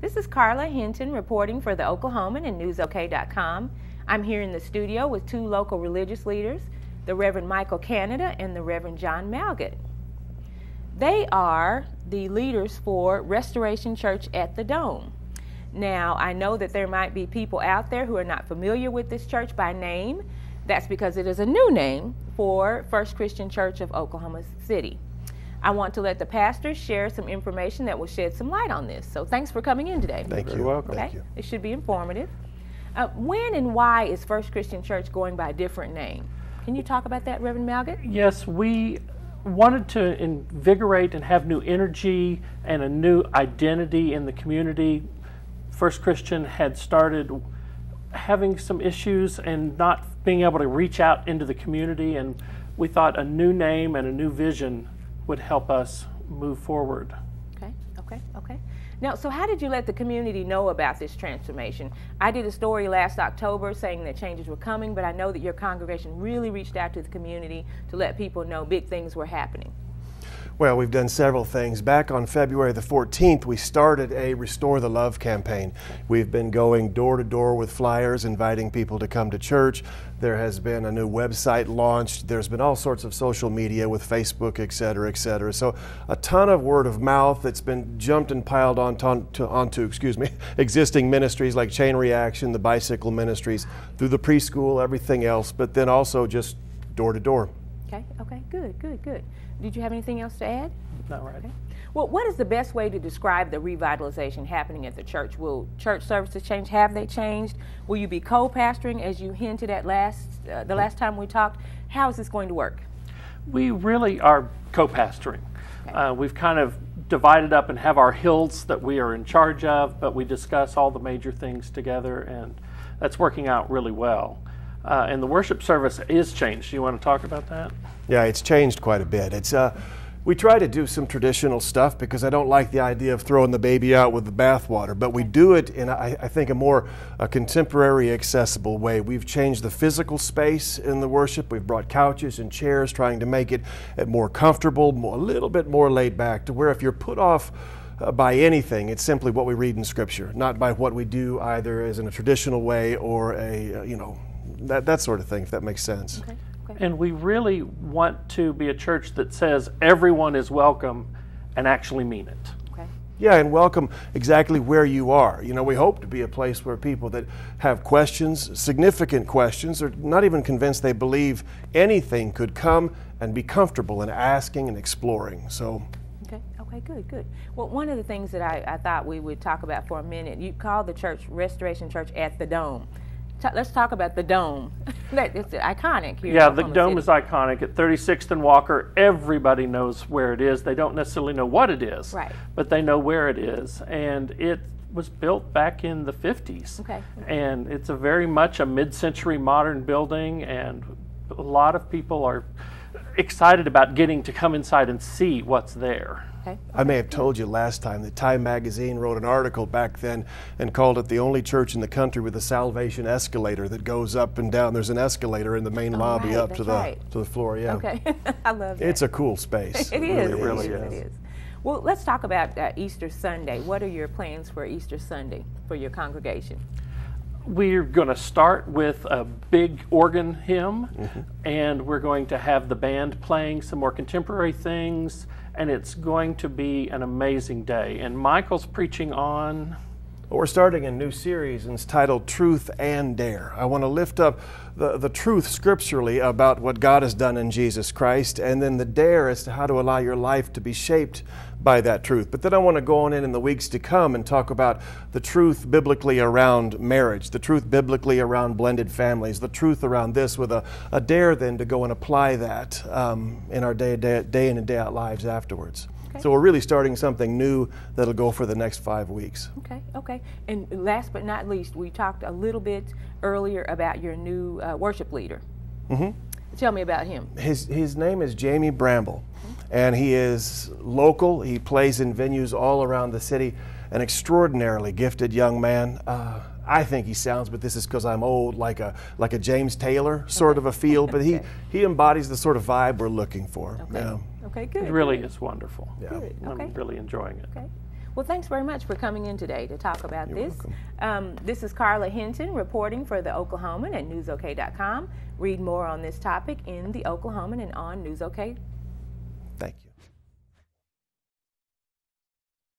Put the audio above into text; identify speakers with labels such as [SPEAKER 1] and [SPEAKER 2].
[SPEAKER 1] This is Carla Hinton reporting for the Oklahoman and NewsOK.com. I'm here in the studio with two local religious leaders, the Reverend Michael Canada and the Reverend John Malgott. They are the leaders for Restoration Church at the Dome. Now, I know that there might be people out there who are not familiar with this church by name. That's because it is a new name for First Christian Church of Oklahoma City. I want to let the pastors share some information that will shed some light on this. So thanks for coming in today.
[SPEAKER 2] Thank you.
[SPEAKER 3] You're welcome.
[SPEAKER 1] Okay?
[SPEAKER 3] Thank you.
[SPEAKER 1] It should be informative. When and why is First Christian Church going by a different name? Can you talk about that, Reverend Malgott?
[SPEAKER 2] Yes, we wanted to invigorate and have new energy and a new identity in the community. First Christian had started having some issues and not being able to reach out into the community, and we thought a new name and a new vision would help us move forward.
[SPEAKER 1] Okay. Now, so how did you let the community know about this transformation? I did a story last October saying that changes were coming, but I know that your congregation really reached out to the community to let people know big things were happening.
[SPEAKER 3] Well, we've done several things. Back on February the 14th, we started a Restore the Love campaign. We've been going door to door with flyers, inviting people to come to church. There has been a new website launched. There's been all sorts of social media with Facebook, et cetera, et cetera. So a ton of word of mouth that's been jumped and piled onto existing ministries like Chain Reaction, the bicycle ministries, through the preschool, everything else, but then also just door to door.
[SPEAKER 1] Okay, good. Did you have anything else to add?
[SPEAKER 2] Not right.
[SPEAKER 1] Okay. Well, what is the best way to describe the revitalization happening at the church? Will church services change? Have they changed? Will you be co-pastoring, as you hinted at the last time we talked? How is this going to work?
[SPEAKER 2] We really are co-pastoring.
[SPEAKER 1] Okay.
[SPEAKER 2] We've kind of divided up and have our hills that we are in charge of, but we discuss all the major things together, and that's working out really well. And the worship service is changed. You want to talk about that?
[SPEAKER 3] Yeah, it's changed quite a bit. It's we try to do some traditional stuff because I don't like the idea of throwing the baby out with the bathwater, but we do it in, I think, a more contemporary, accessible way. We've changed the physical space in the worship. We've brought couches and chairs, trying to make it more comfortable, a little bit more laid back, to where if you're put off by anything, it's simply what we read in Scripture, not by what we do either as in a traditional way or that sort of thing, if that makes sense.
[SPEAKER 1] Okay.
[SPEAKER 2] And we really want to be a church that says everyone is welcome and actually mean it.
[SPEAKER 1] Okay.
[SPEAKER 3] Yeah, and welcome exactly where you are. You know, we hope to be a place where people that have questions, significant questions, or not even convinced they believe anything, could come and be comfortable in asking and exploring. So.
[SPEAKER 1] Okay, good. Well, one of the things that I thought we would talk about for a minute, you called the church Restoration Church at the Dome. Let's talk about the Dome. It's iconic here.
[SPEAKER 2] Yeah, the Dome is iconic at 36th and Walker. Everybody knows where it is. They don't necessarily know what it is,
[SPEAKER 1] right,
[SPEAKER 2] but they know where it is. And it was built back in the 50s.
[SPEAKER 1] Okay.
[SPEAKER 2] And it's a very much a mid-century modern building, and a lot of people are excited about getting to come inside and see what's there.
[SPEAKER 1] Okay.
[SPEAKER 3] I may have told you last time that Time magazine wrote an article back then and called it the only church in the country with a salvation escalator that goes up and down. There's an escalator in the main lobby up to the floor. Yeah.
[SPEAKER 1] Okay. I love that.
[SPEAKER 3] It's a cool space.
[SPEAKER 1] It
[SPEAKER 2] really is.
[SPEAKER 1] It is. Well, let's talk about Easter Sunday. What are your plans for Easter Sunday for your congregation?
[SPEAKER 2] We're going to start with a big organ hymn, and we're going to have the band playing some more contemporary things, and it's going to be an amazing day. And Michael's preaching on...
[SPEAKER 3] Well, we're starting a new series, and it's titled Truth and Dare. I want to lift up the truth scripturally about what God has done in Jesus Christ, and then the dare as to how to allow your life to be shaped by that truth. But then I want to go on in the weeks to come and talk about the truth biblically around marriage, the truth biblically around blended families, the truth around this, with a dare then to go and apply that in our day in and day out lives afterwards.
[SPEAKER 1] Okay.
[SPEAKER 3] So we're really starting something new that'll go for the next 5 weeks.
[SPEAKER 1] Okay. And last but not least, we talked a little bit earlier about your new worship leader. Tell me about him.
[SPEAKER 3] His name is Jamie Bramble, and he is local. He plays in venues all around the city. An extraordinarily gifted young man. I think he sounds, but this is because I'm old, like a James Taylor sort of a feel, but he embodies the sort of vibe we're looking for.
[SPEAKER 1] Okay, good.
[SPEAKER 2] It really is wonderful.
[SPEAKER 3] Yeah.
[SPEAKER 1] Good. Okay.
[SPEAKER 2] I'm really enjoying it.
[SPEAKER 1] Okay. Well, thanks very much for coming in today to talk about
[SPEAKER 3] You're
[SPEAKER 1] this.
[SPEAKER 3] welcome.
[SPEAKER 1] This is Carla Hinton reporting for the Oklahoman at newsok.com. Read more on this topic in the Oklahoman and on newsok.
[SPEAKER 3] Thank you.